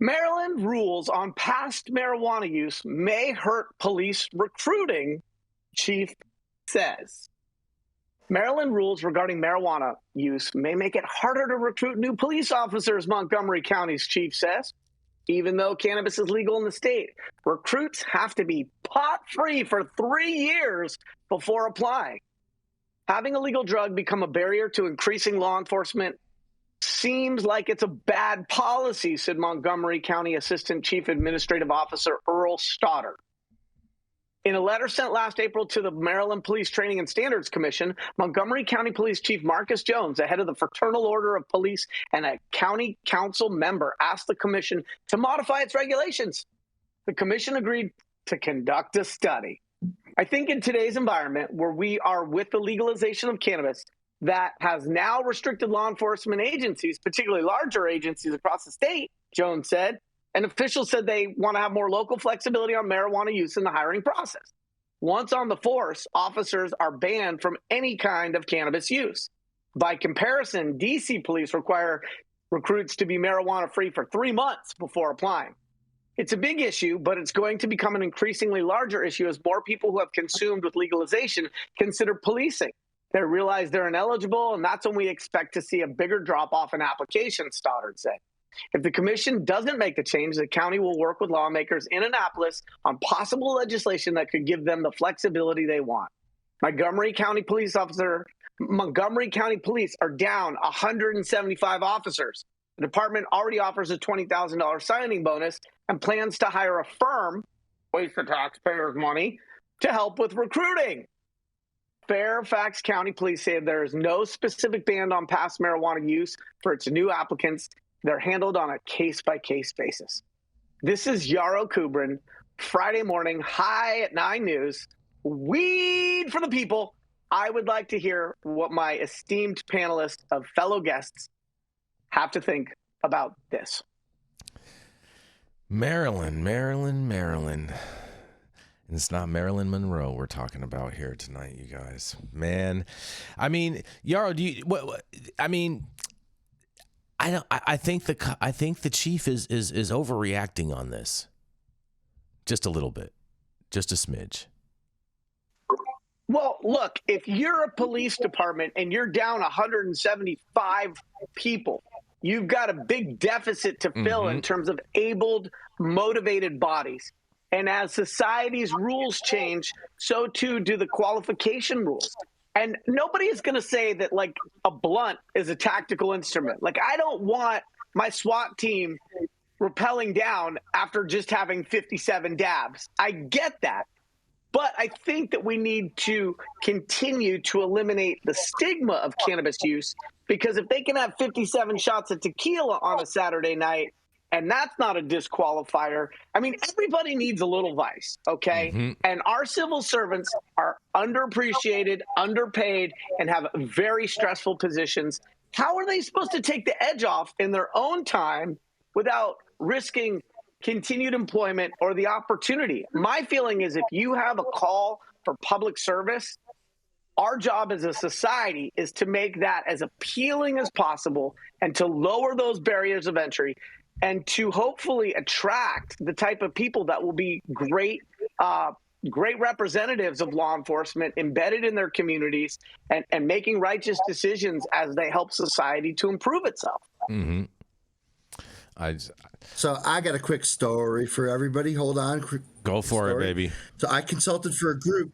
Maryland rules on past marijuana use may hurt police recruiting, chief says. Maryland rules regarding marijuana use may make it harder to recruit new police officers, Montgomery County's chief says. Even though cannabis is legal in the state, recruits have to be pot-free for 3 years before applying. Having a legal drug become a barrier to increasing law enforcement seems like it's a bad policy, said Montgomery County Assistant Chief Administrative Officer Earl Stoddard. In a letter sent last April to the Maryland Police Training and Standards Commission, Montgomery County Police Chief Marcus Jones, the head of the Fraternal Order of Police and a county council member, asked the commission to modify its regulations. The commission agreed to conduct a study. I think in today's environment where we are with the legalization of cannabis that has now restricted law enforcement agencies, particularly larger agencies across the state, Jones said, and officials said they want to have more local flexibility on marijuana use in the hiring process. Once on the force, officers are banned from any kind of cannabis use. By comparison, D.C. police require recruits to be marijuana-free for 3 months before applying. It's a big issue, but it's going to become an increasingly larger issue as more people who have consumed with legalization consider policing. They realize they're ineligible, and that's when we expect to see a bigger drop-off in applications, Stoddard said. If the commission doesn't make the change, the county will work with lawmakers in Annapolis on possible legislation that could give them the flexibility they want. Montgomery County Police are down 175 officers. The department already offers a $20,000 signing bonus and plans to hire a firm, waste of taxpayers' money, to help with recruiting. Fairfax County Police say there is no specific ban on past marijuana use for its new applicants. They're handled on a case-by-case basis. This is Yarrow Kubrin, Friday morning, high at 9 News. Weed for the people. I would like to hear what my esteemed panelists of fellow guests have to think about this. Maryland. And it's not Marilyn Monroe we're talking about here tonight, you guys. Man, I mean, Yarrow, do you? I mean, I think the chief is overreacting on this, just a little bit, just a smidge. Well, look, if you're a police department and you're down 175 people, you've got a big deficit to fill in terms of abled, motivated bodies. And as society's rules change, so too do the qualification rules. And nobody is going to say that, like, a blunt is a tactical instrument. Like, I don't want my SWAT team rappelling down after just having 57 dabs. I get that. But I think that we need to continue to eliminate the stigma of cannabis use, because if they can have 57 shots of tequila on a Saturday night, and that's not a disqualifier. I mean, everybody needs a little vice, okay? And our civil servants are underappreciated, underpaid, and have very stressful positions. How are they supposed to take the edge off in their own time without risking continued employment or the opportunity? My feeling is if you have a call for public service, our job as a society is to make that as appealing as possible and to lower those barriers of entry and to hopefully attract the type of people that will be great representatives of law enforcement embedded in their communities and making righteous decisions as they help society to improve itself. So I got a quick story for everybody. Hold on. Go for it, baby. So I consulted for a group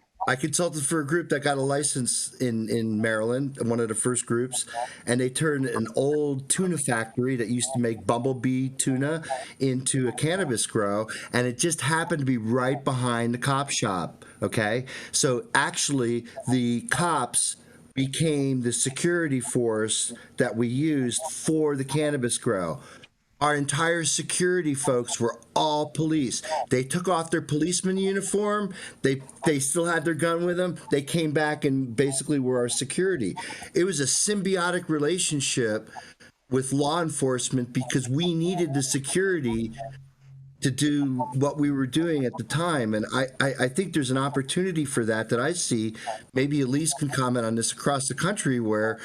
that got a license in Maryland, one of the first groups, and they turned an old tuna factory that used to make bumblebee tuna into a cannabis grow, and it just happened to be right behind the cop shop, okay? So actually, the cops became the security force that we used for the cannabis grow. Our entire security folks were all police. They took off their policeman uniform. They still had their gun with them. They came back and basically were our security. It was a symbiotic relationship with law enforcement because we needed the security to do what we were doing at the time. And I think there's an opportunity for that I see. Maybe Elise can comment on this across the country where,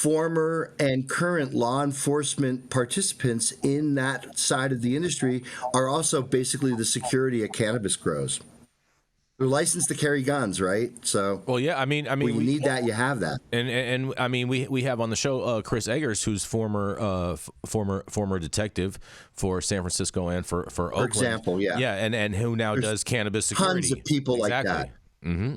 former and current law enforcement participants in that side of the industry are also basically the security at cannabis grows. They're licensed to carry guns, right? So, well, yeah, I mean, when you need that, you have that. And I mean, we have on the show Chris Eggers, who's former detective for San Francisco and for Oakland. For example, yeah, and who now does cannabis security. Tons of people like that. Mm-hmm.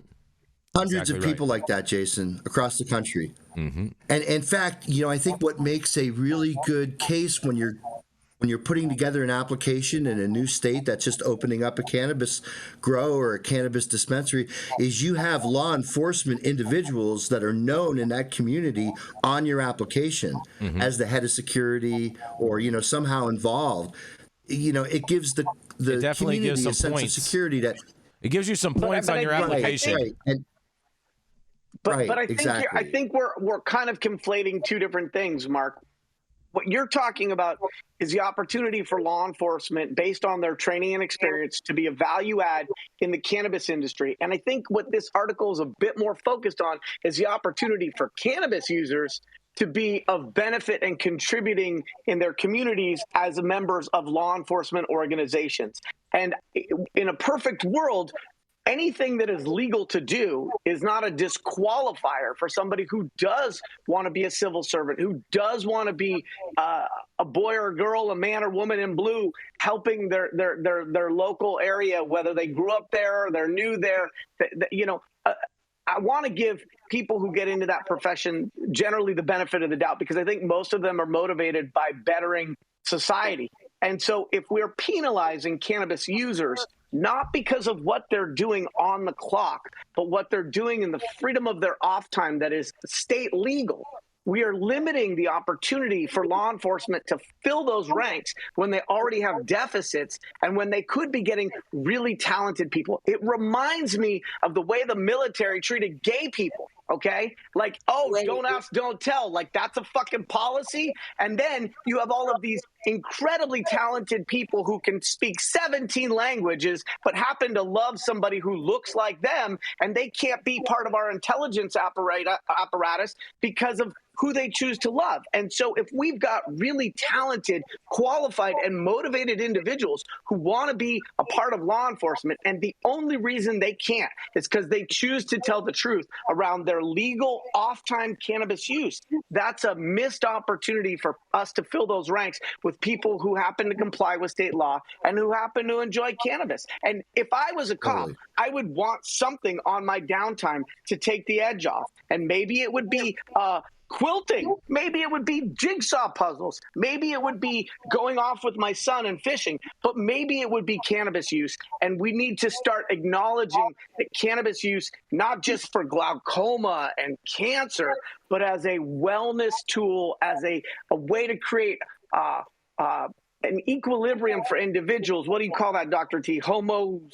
Hundreds of people like that, Jason, across the country. Mm-hmm. And in fact, I think what makes a really good case when you're putting together an application in a new state that's just opening up a cannabis grow or a cannabis dispensary is you have law enforcement individuals that are known in that community on your application as the head of security or, somehow involved. It gives the community a sense of security that it gives you some points on your application. Right. But I think we're kind of conflating two different things, Mark. What you're talking about is the opportunity for law enforcement, based on their training and experience, to be a value add in the cannabis industry. And I think what this article is a bit more focused on is the opportunity for cannabis users to be of benefit and contributing in their communities as members of law enforcement organizations. And in a perfect world, anything that is legal to do is not a disqualifier for somebody who does want to be a civil servant, who does want to be a boy or a girl, a man or woman in blue, helping their local area, whether they grew up there or they're new there. I want to give people who get into that profession generally the benefit of the doubt, because I think most of them are motivated by bettering society. And so if we're penalizing cannabis users, not because of what they're doing on the clock, but what they're doing in the freedom of their off time that is state legal, we are limiting the opportunity for law enforcement to fill those ranks when they already have deficits and when they could be getting really talented people. It reminds me of the way the military treated gay people. Okay, like, don't ask, don't tell. Like, that's a fucking policy. And then you have all of these incredibly talented people who can speak 17 languages, but happen to love somebody who looks like them, and they can't be part of our intelligence apparatus because of who they choose to love. And so if we've got really talented, qualified, and motivated individuals who want to be a part of law enforcement, and the only reason they can't is because they choose to tell the truth around their legal off-time cannabis use, that's a missed opportunity for us to fill those ranks with people who happen to comply with state law and who happen to enjoy cannabis. And if I was a cop, I would want something on my downtime to take the edge off. And maybe it would be quilting. Maybe it would be jigsaw puzzles. Maybe it would be going off with my son and fishing, but maybe it would be cannabis use. And we need to start acknowledging that cannabis use, not just for glaucoma and cancer, but as a wellness tool, as a way to create an equilibrium for individuals. What do you call that, Dr. T? Homeostasis.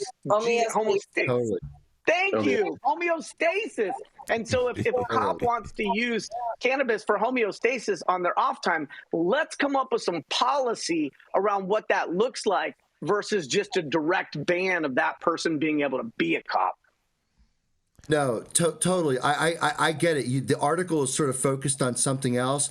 Totally. Thank you. Homeostasis. And so if a cop wants to use cannabis for homeostasis on their off time, let's come up with some policy around what that looks like versus just a direct ban of that person being able to be a cop. No, totally. I get it. The article is sort of focused on something else.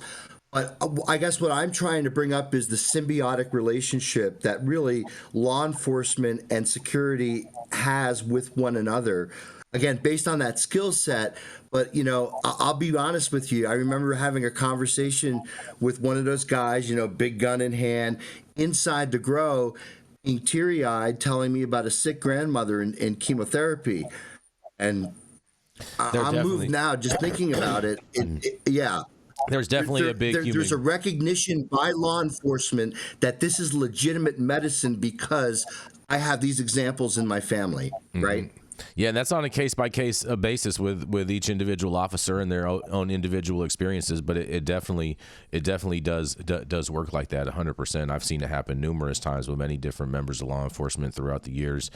But I guess what I'm trying to bring up is the symbiotic relationship that really law enforcement and security has with one another. Again, based on that skill set. But, I'll be honest with you. I remember having a conversation with one of those guys, big gun in hand, inside the grow, being teary-eyed, telling me about a sick grandmother in chemotherapy. And I'm moved now just thinking about it. Yeah. There's definitely a big there's a recognition by law enforcement that this is legitimate medicine because I have these examples in my family, right? Yeah, and that's on a case-by-case basis with each individual officer and their own individual experiences, but it definitely does work like that 100%. I've seen it happen numerous times with many different members of law enforcement throughout the years.